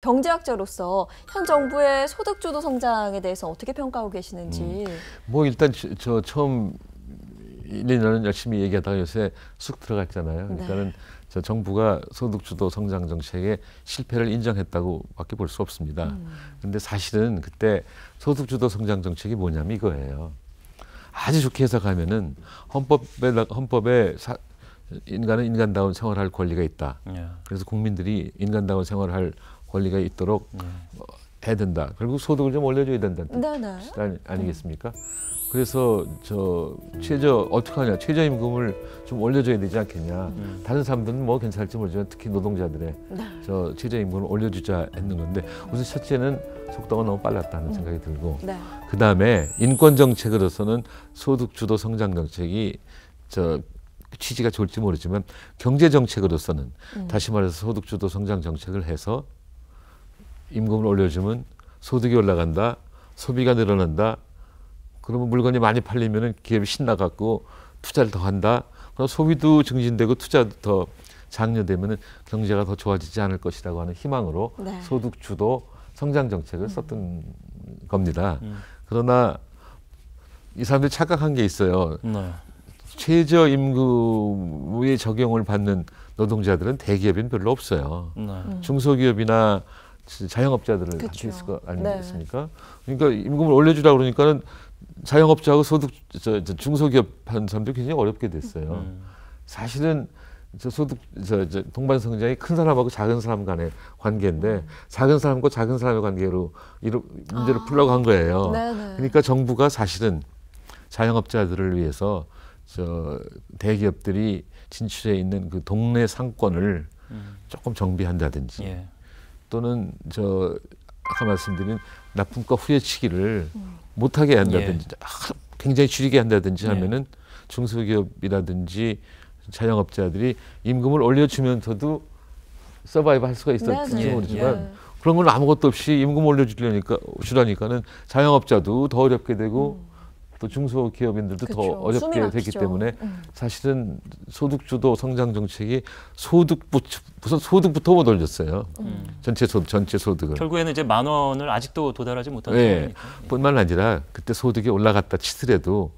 경제학자로서 현 정부의 소득주도 성장에 대해서 어떻게 평가하고 계시는지. 뭐 일단 저 처음 1, 2년은 열심히 얘기하다가 요새 쑥 들어갔잖아요. 그러니까는 네. 저 정부가 소득주도 성장 정책의 실패를 인정했다고밖에 볼 수 없습니다. 그런데 사실은 그때 소득주도 성장 정책이 뭐냐면 이거예요. 아주 좋게 해석하면은 헌법에 인간은 인간다운 생활할 권리가 있다. 그래서 국민들이 인간다운 생활할 권리가 있도록 해야 된다. 결국 소득을 좀 올려줘야 된다는 뜻 아니겠습니까? 그래서 어떻게 하냐? 최저임금을 좀 올려줘야 되지 않겠냐? 다른 사람들은 뭐 괜찮을지 모르지만 특히 노동자들의 최저임금을 올려주자 했는 건데 우선 첫째는 속도가 너무 빨랐다는 생각이 들고 그 다음에 인권 정책으로서는 소득주도 성장 정책이 취지가 좋을지 모르지만 경제 정책으로서는 다시 말해서 소득주도 성장 정책을 해서 임금을 올려주면 소득이 올라간다, 소비가 늘어난다. 그러면 물건이 많이 팔리면은 기업이 신나갖고 투자를 더 한다. 그럼 소비도 증진되고 투자도 더 장려되면은 경제가 더 좋아지지 않을 것이라고 하는 희망으로 소득주도 성장 정책을 썼던 겁니다. 그러나 이 사람들이 착각한 게 있어요. 최저임금의 적용을 받는 노동자들은 대기업에는 별로 없어요. 중소기업이나 자영업자들을 갖고 있을 거 아니겠습니까? 그러니까 임금을 올려주라고 그러니까는 자영업자하고 중소기업 하는 사람들이 굉장히 어렵게 됐어요. 사실은 동반성장이 큰 사람하고 작은 사람 간의 관계인데 작은 사람과 작은 사람의 관계로 문제를 풀려고 한 거예요. 그러니까 정부가 사실은 자영업자들을 위해서 대기업들이 진출해 있는 그 동네 상권을 조금 정비한다든지 또는 아까 말씀드린 납품과 후려치기를 못하게 한다든지 굉장히 줄이게 한다든지 하면은 중소기업이라든지 자영업자들이 임금을 올려주면서도 서바이브 할 수가 있었을지 모르지만 그런 건 아무것도 없이 임금 올려주라니까는 자영업자도 더 어렵게 되고 또 중소기업인들도 더 어렵게 됐기 때문에 사실은 소득주도 성장 정책이 우선 소득부터 못 올렸어요. 전체 소득을. 결국에는 이제 10,000원을 아직도 도달하지 못한 상황이니까. 뿐만 아니라 그때 소득이 올라갔다 치더라도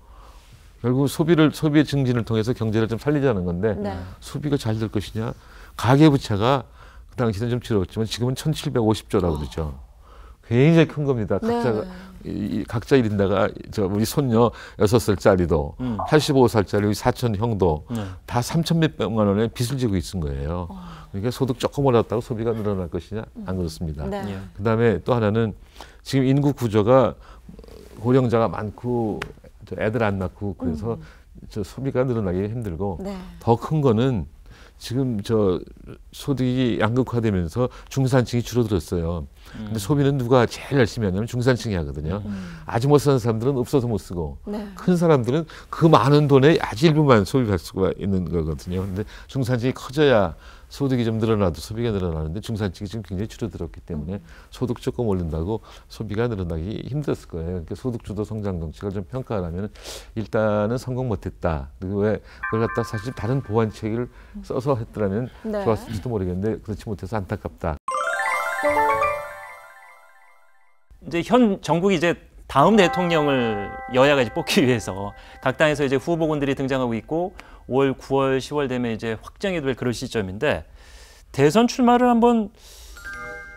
결국 소비의 증진을 통해서 경제를 좀 살리자는 건데 소비가 잘 될 것이냐? 가계부채가 그 당시에는 좀 줄었지만 지금은 1,750조라고 그러죠. 굉장히 큰 겁니다. 각자 1인다가 우리 손녀 6살짜리도 85살짜리 우리 사촌 형도 다 3,000몇백만 원의 빚을 지고 있은 거예요. 그러니까 소득 조금 올랐다고 소비가 늘어날 것이냐? 안 그렇습니다. 그다음에 또 하나는 지금 인구 구조가 고령자가 많고 애들 안 낳고 그래서 소비가 늘어나기 힘들고 더 큰 거는 지금 소득이 양극화되면서 중산층이 줄어들었어요. 근데 소비는 누가 제일 열심히 하냐면 중산층이 하거든요. 아주 못 사는 사람들은 없어서 못 쓰고 큰 사람들은 그 많은 돈의 아주 일부만 소비할 수가 있는 거거든요. 근데 중산층이 커져야 소득이 좀 늘어나도 소비가 늘어나는데 중산층이 지금 굉장히 줄어들었기 때문에 소득 조금 오른다고 소비가 늘어나기 힘들었을 거예요. 그러니까 소득주도 성장 정책을 좀 평가하려면 일단은 성공 못했다. 그리고 왜 그걸 갖다 사실 다른 보완책을 써서 했더라면 좋았을지도 모르겠는데 그렇지 못해서 안타깝다. 이제 현 정국이 이제 다음 대통령을 여야가 이제 뽑기 위해서 각 당에서 이제 후보군들이 등장하고 있고 5월, 9월, 10월 되면 이제 확정이 될 그런 시점인데 대선 출마를 한번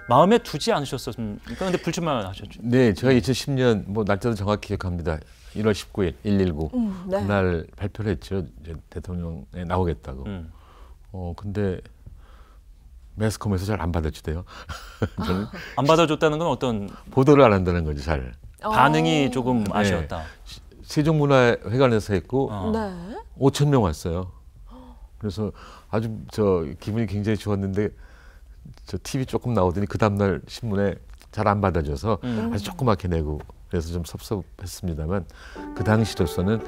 마음에 두지 않으셨습니까? 근데 불출마 하셨죠? 네, 제가 2010년 뭐 날짜도 정확히 기억합니다. 1월 19일, 119 그날 발표를 했죠. 이제 대통령에 나오겠다고. 근데 매스컴에서 잘 안 받아주대요. 안 받아줬다는 건 어떤 보도를 안 한다는 거죠, 잘. 반응이 조금 아쉬웠다. 세종문화회관에서 했고 5,000명 왔어요. 그래서 아주 기분이 굉장히 좋았는데 TV 조금 나오더니 그 다음날 신문에 잘 안 받아줘서 아주 조그맣게 내고 그래서 좀 섭섭했습니다만 그 당시로서는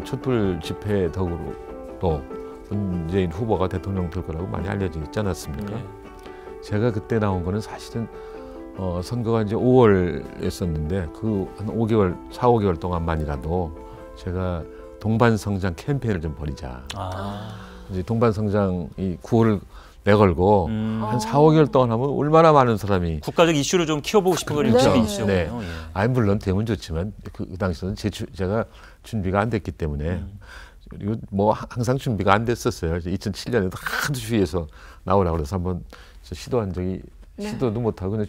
촛불 집회 덕으로 문재인 후보가 대통령 될 거라고 많이 알려져 있지 않았습니까? 제가 그때 나온 거는 사실은 선거가 이제 5월이었었는데 그 한 5개월, 4, 5개월 동안만이라도 제가 동반성장 캠페인을 좀 벌이자. 이제 동반성장이 9월을 내걸고 한 4, 5개월 동안 하면 얼마나 많은 사람이 국가적 이슈를 좀 키워보고 싶은 그런 그렇죠. 욕심이 네. 있었네요. 네. 예. 아니 물론 되면 좋지만 그 당시에는 제가 준비가 안 됐기 때문에 그리고 뭐 항상 준비가 안 됐었어요. 2007년에도 하도 주위에서 나오라고 그래서 한번 시도한 적이 시도도 못하고 그냥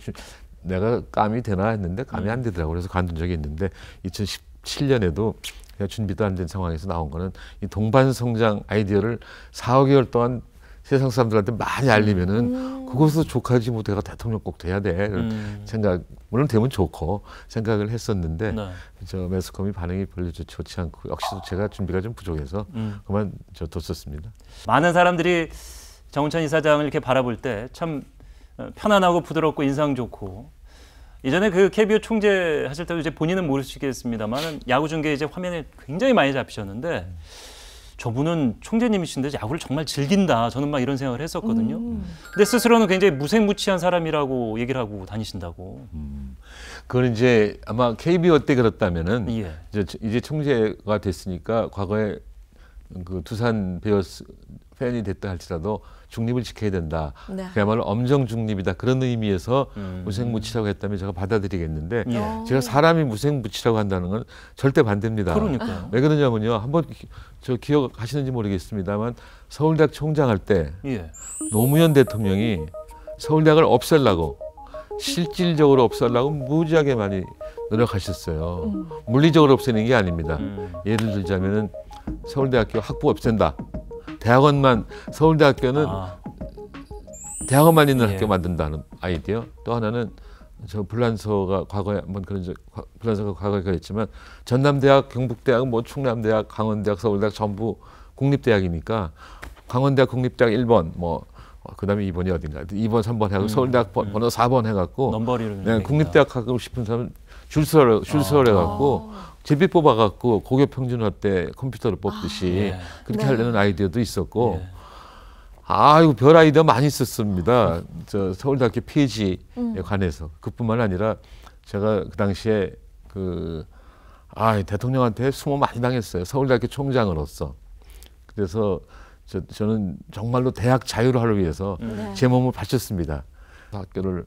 내가 감이 되나 했는데 감이 안 되더라고요. 그래서 관둔 적이 있는데 2017년에도 그냥 준비도 안 된 상황에서 나온 거는 이 동반성장 아이디어를 4, 5개월 동안 세상 사람들한테 많이 알리면은 그것도 족하지 못 내가 대통령 꼭 돼야 돼 이런 생각 물론 되면 좋고 생각을 했었는데 네. 저 매스컴이 반응이 별로 좋지 않고 역시도 제가 준비가 좀 부족해서 그만 뒀었습니다. 많은 사람들이 정운찬 이사장을 이렇게 바라볼 때 참 편안하고 부드럽고 인상 좋고 이전에 그 KBO 총재 하실 때도 이제 본인은 모르시겠습니다만 야구 중계 이제 화면에 굉장히 많이 잡히셨는데 저분은 총재님이신데 야구를 정말 즐긴다. 저는 막 이런 생각을 했었거든요. 근데 스스로는 굉장히 무색무취한 사람이라고 얘기를 하고 다니신다고. 그건 이제 아마 KBO 때 그렇다면은 예. 이제 총재가 됐으니까 과거에 그 두산 베어스 팬이 됐다 할지라도 중립을 지켜야 된다. 네. 그야말로 엄정 중립이다. 그런 의미에서 무색무취라고 했다면 제가 받아들이겠는데 예. 제가 사람이 무색무취라고 한다는 건 절대 반대입니다. 그러니까요. 왜 그러냐면요. 한번 저 기억하시는지 모르겠습니다만 서울대학 총장할 때 예. 노무현 대통령이 서울대학을 없애려고 실질적으로 없애려고 무지하게 많이 노력하셨어요. 물리적으로 없애는 게 아닙니다. 예를 들자면은 서울대학교 학부 없앤다. 대학원만 서울대학교는 대학원만 있는 예. 학교 만든다는 아이디어. 또 하나는 저 불란서가 과거에 한번 불란서가 과거에 그랬지만 전남대학, 경북대학, 뭐 충남대학, 강원대학, 서울대학 전부 국립대학이니까 강원대학 국립대학 1번 뭐 그다음에 2번이 어딘가 2번 3번 해가지고 서울대학 번호 4번 해갖고 넘버리를 네, 국립대학 가고 싶은 사람 줄 서래갖고 제비 뽑아갖고 고교 평준화 때 컴퓨터를 뽑듯이 예. 그렇게 네. 하려는 아이디어도 있었고 예. 아이고 별 아이디어 많이 썼습니다. 저 서울대학교 폐지에 관해서 그뿐만 아니라 제가 그 당시에 대통령한테 수모 많이 당했어요. 서울대학교 총장으로서. 그래서 저는 정말로 대학 자유를 하기 위해서 네. 제 몸을 바쳤습니다. 학교를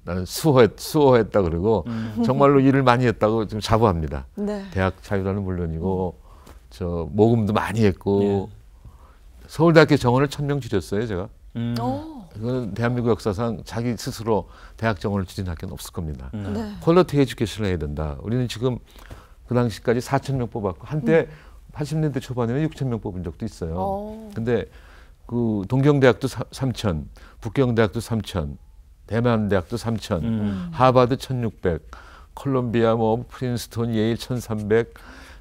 나는 수호했다 그러고 정말로 일을 많이 했다고 좀 자부합니다. 네. 대학 자유라는 물론이고 저 모금도 많이 했고 예. 서울대학교 정원을 1000명 줄였어요 제가. 그건 대한민국 역사상 자기 스스로 대학 정원을 줄인 학교는 없을 겁니다. 네. 퀄리티 에듀케이션을 해야 된다. 우리는 지금 그 당시까지 4000명 뽑았고 한때 80년대 초반에는 6000명 뽑은 적도 있어요. 근데 그 동경대학도 3000, 북경대학도 3000, 대만대학도 3000, 하버드 1600, 콜롬비아 뭐 프린스턴 예일 1300,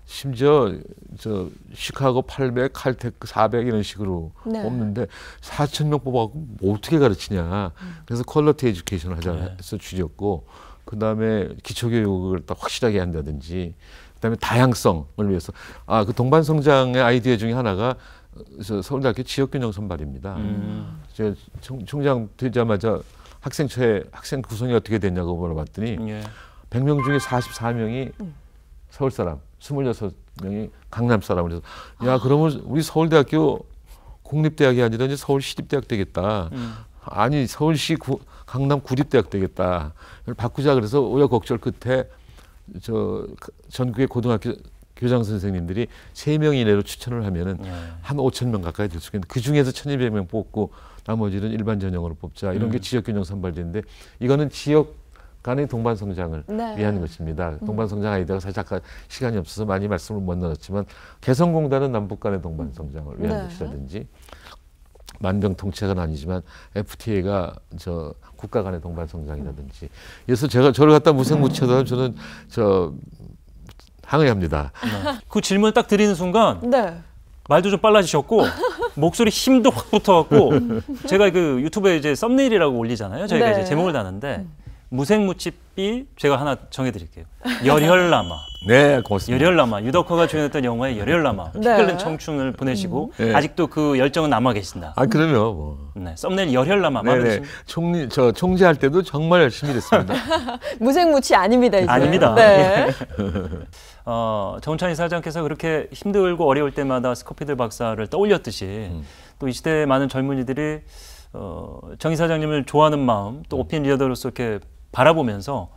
심지어 저 시카고 800, 칼테크 400 이런 식으로 네. 뽑는데 4000명 뽑아갖고 뭐 어떻게 가르치냐. 그래서 퀄리티 에듀케이션을 하자 해서 줄였고 그다음에 기초교육을 딱 확실하게 한다든지 그다음에 다양성을 위해서 그 동반성장의 아이디어 중에 하나가 서울대학교 지역균형 선발입니다. 제가 총장 되자마자 학생 구성이 어떻게 됐냐고 물어봤더니 예. 100명 중에 44명이 서울 사람, 26명이 강남 사람. 그래서 야 그러면 우리 서울대학교 공립대학이 아니라 이제 서울시립대학 되겠다. 아니 서울시 강남 구립대학 되겠다. 바꾸자 그래서 우여곡절 끝에 저 전국의 고등학교 교장 선생님들이 3명 이내로 추천을 하면은 한 5,000명 가까이 될 수 있는데 그 중에서 1,200명 뽑고 나머지는 일반 전형으로 뽑자 이런 게 지역균형 선발되는데 이거는 지역 간의 동반성장을 네. 위한 것입니다. 동반성장 아이디어가 사실 아까 시간이 없어서 많이 말씀을 못 나눴지만 개성공단은 남북 간의 동반성장을 위한 네. 것이라든지 만병통치약은 아니지만 FTA가 저 국가 간의 동반성장이라든지 그래서 저를 갖다 무색무취하다 저는 항의합니다. 그 질문을 딱 드리는 순간 네. 말도 좀 빨라지셨고 목소리 힘도 확 붙어갖고 제가 그 유튜브에 이제 썸네일이라고 올리잖아요. 저희가 네. 이제 제목을 다는데 무색무취비 제가 하나 정해드릴게요. 열혈남아. 네, 고맙습니다. 열혈남아. 유덕화가 주연했던 영화의 열혈남아. 피 네. 끓는 청춘을 보내시고 네. 아직도 그 열정은 남아 계신다. 그러면 뭐. 네, 썸네일 열혈남아. 마음에 네네. 드십니까? 총재할 때도 정말 열심히 했습니다. 무색무취 아닙니다, 이제. 아닙니다. 네. 정운찬 이사장께서 그렇게 힘들고 어려울 때마다 스코피들 박사를 떠올렸듯이 또 이 시대의 많은 젊은이들이 정 이사장님을 좋아하는 마음, 또 오피니언 리더로서 이렇게 바라보면서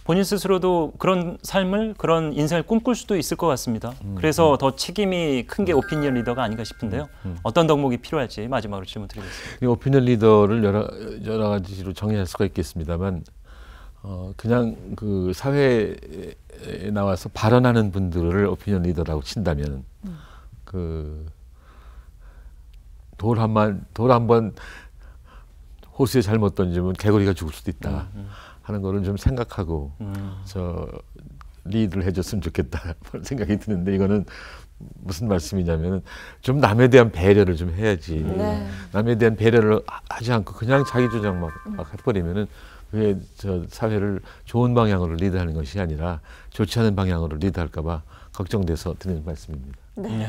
본인 스스로도 그런 삶을, 그런 인생을 꿈꿀 수도 있을 것 같습니다. 그래서 더 책임이 큰 게 오피니언 리더가 아닌가 싶은데요. 어떤 덕목이 필요할지 마지막으로 질문 드리겠습니다. 이 오피니언 리더를 여러 가지로 정의할 수가 있겠습니다만 그냥 그 사회에 나와서 발언하는 분들을 오피니언 리더라고 친다면 그 돌 한 번 호수에 잘못 던지면 개구리가 죽을 수도 있다 하는 거를 좀 생각하고 리드를 해줬으면 좋겠다 생각이 드는데, 이거는 무슨 말씀이냐면 좀 남에 대한 배려를 좀 해야지. 네. 남에 대한 배려를 하지 않고 그냥 자기 주장 막 해버리면은 그게 저 사회를 좋은 방향으로 리드하는 것이 아니라 좋지 않은 방향으로 리드할까봐 걱정돼서 드리는 말씀입니다. 네. 네.